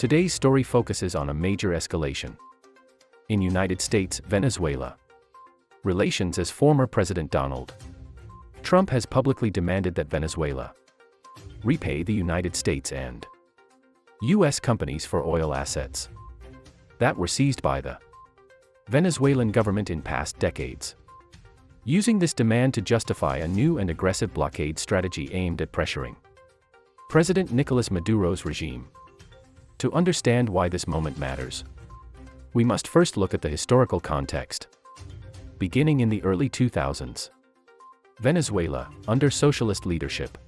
Today's story focuses on a major escalation in United States, Venezuela. Relations as former President Donald Trump has publicly demanded that Venezuela repay the United States and U.S. companies for oil assets that were seized by the Venezuelan government in past decades, using this demand to justify a new and aggressive blockade strategy aimed at pressuring President Nicolas Maduro's regime. To understand why this moment matters, we must first look at the historical context. Beginning in the early 2000s, Venezuela, under socialist leadership,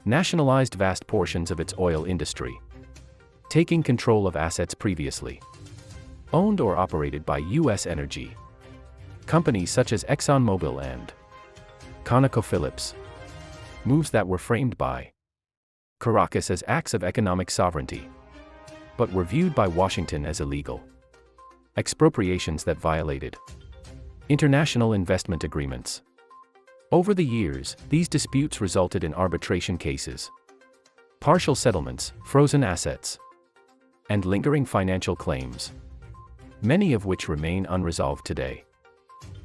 nationalized vast portions of its oil industry, taking control of assets previously owned or operated by U.S. energy companies such as ExxonMobil and ConocoPhillips, moves that were framed by Caracas as acts of economic sovereignty, but were viewed by Washington as illegal expropriations that violated international investment agreements. Over the years, these disputes resulted in arbitration cases, partial settlements, frozen assets, and lingering financial claims, many of which remain unresolved today.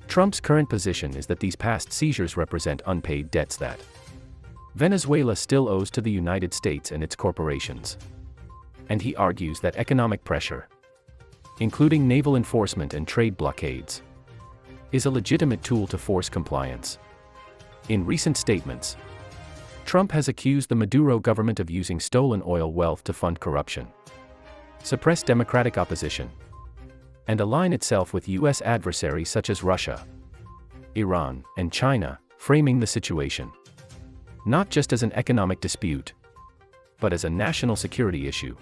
Trump's current position is that these past seizures represent unpaid debts that Venezuela still owes to the United States and its corporations. And he argues that economic pressure, including naval enforcement and trade blockades, is a legitimate tool to force compliance. In recent statements, Trump has accused the Maduro government of using stolen oil wealth to fund corruption, suppress democratic opposition, and align itself with U.S. adversaries such as Russia, Iran, and China, framing the situation not just as an economic dispute, but as a national security issue.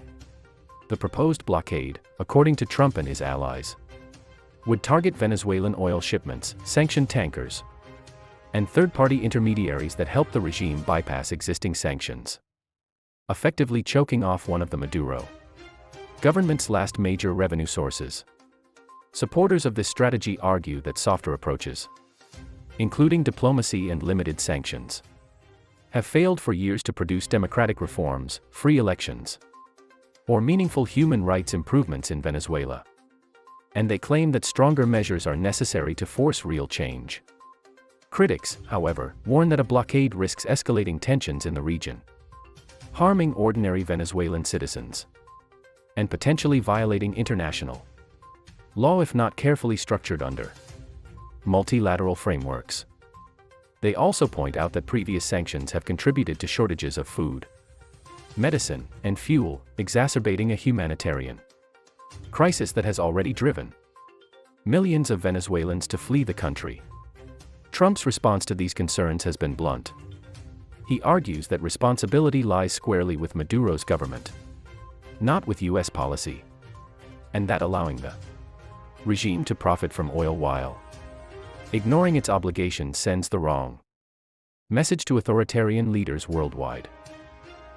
The proposed blockade, according to Trump and his allies, would target Venezuelan oil shipments, sanction tankers, and third-party intermediaries that help the regime bypass existing sanctions, effectively choking off one of the Maduro government's last major revenue sources. Supporters of this strategy argue that softer approaches, including diplomacy and limited sanctions, have failed for years to produce democratic reforms, free elections, or meaningful human rights improvements in Venezuela. And they claim that stronger measures are necessary to force real change. Critics, however, warn that a blockade risks escalating tensions in the region, harming ordinary Venezuelan citizens, and potentially violating international law if not carefully structured under multilateral frameworks. They also point out that previous sanctions have contributed to shortages of food, medicine, and fuel, exacerbating a humanitarian crisis that has already driven millions of Venezuelans to flee the country. Trump's response to these concerns has been blunt. He argues that responsibility lies squarely with Maduro's government, not with U.S. policy, and that allowing the regime to profit from oil while ignoring its obligations sends the wrong message to authoritarian leaders worldwide.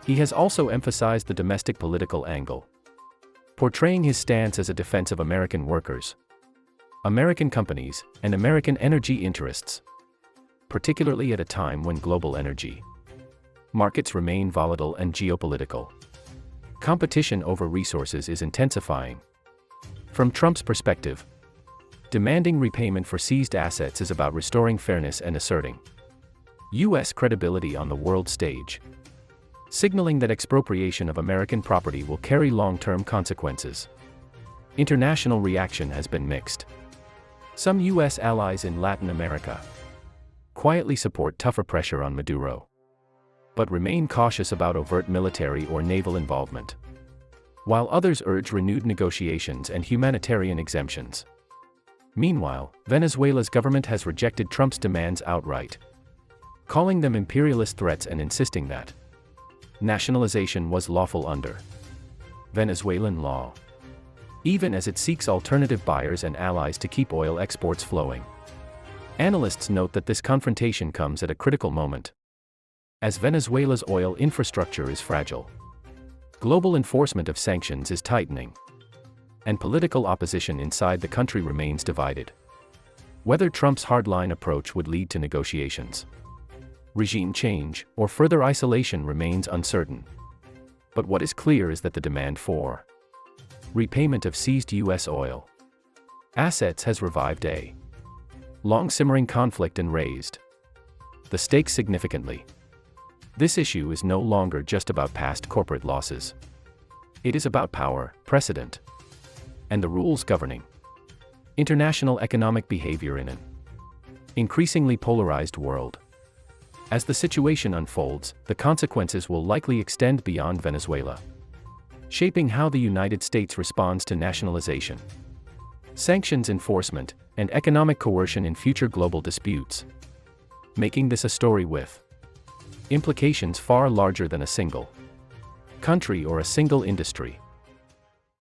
He has also emphasized the domestic political angle, portraying his stance as a defense of American workers, American companies, and American energy interests, particularly at a time when global energy markets remain volatile and geopolitical competition over resources is intensifying. From Trump's perspective, demanding repayment for seized assets is about restoring fairness and asserting U.S. credibility on the world stage, signaling that expropriation of American property will carry long-term consequences. International reaction has been mixed. Some U.S. allies in Latin America quietly support tougher pressure on Maduro, but remain cautious about overt military or naval involvement, while others urge renewed negotiations and humanitarian exemptions. Meanwhile, Venezuela's government has rejected Trump's demands outright, calling them imperialist threats and insisting that nationalization was lawful under Venezuelan law, even as it seeks alternative buyers and allies to keep oil exports flowing. Analysts note that this confrontation comes at a critical moment, as Venezuela's oil infrastructure is fragile, global enforcement of sanctions is tightening, and political opposition inside the country remains divided. Whether Trump's hardline approach would lead to negotiations, regime change, or further isolation remains uncertain. But what is clear is that the demand for repayment of seized U.S. oil assets has revived a long-simmering conflict and raised the stakes significantly. This issue is no longer just about past corporate losses. It is about power, precedent, and the rules governing international economic behavior in an increasingly polarized world. As the situation unfolds, the consequences will likely extend beyond Venezuela, shaping how the United States responds to nationalization, sanctions enforcement, and economic coercion in future global disputes, making this a story with implications far larger than a single country or a single industry.